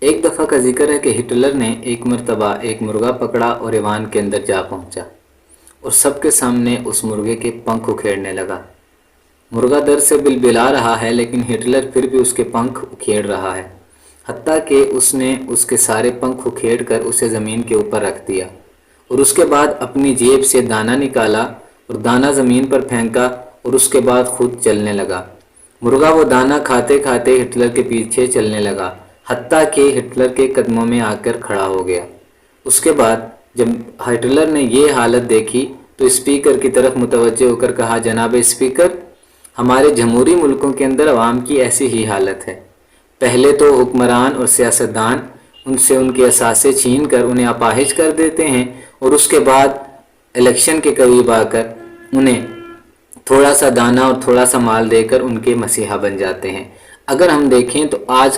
ایک دفعہ کا ذکر ہے کہ ہٹلر نے ایک مرتبہ ایک مرغا پکڑا اور ایوان کے اندر جا پہنچا اور سب کے سامنے اس مرغے کے پنکھ اکھیڑنے لگا۔ مرغا درد سے بلبلا رہا ہے لیکن ہٹلر پھر بھی اس کے پنکھ اکھیڑ رہا ہے، حتیٰ کہ اس نے اس کے سارے پنکھ اکھیڑ کر اسے زمین کے اوپر رکھ دیا اور اس کے بعد اپنی جیب سے دانہ نکالا اور دانہ زمین پر پھینکا اور اس کے بعد خود چلنے لگا۔ مرغا وہ دانہ کھاتے کھاتے ہٹلر کے پیچھے چلنے لگا، حتیٰ کہ ہٹلر کے قدموں میں آ کر کھڑا ہو گیا۔ اس کے بعد جب ہٹلر نے یہ حالت دیکھی تو اسپیکر کی طرف متوجہ ہو کر کہا، جناب اسپیکر، ہمارے جمہوری ملکوں کے اندر عوام کی ایسی ہی حالت ہے۔ پہلے تو حکمران اور سیاستدان ان سے ان کے اثاثے چھین کر انہیں اپاہج کر دیتے ہیں اور اس کے بعد الیکشن کے قریب آ کر انہیں تھوڑا سا دانہ اور تھوڑا سا مال دے کر ان کے مسیحا بن جاتے ہیں۔ اگر ہم دیکھیں تو آج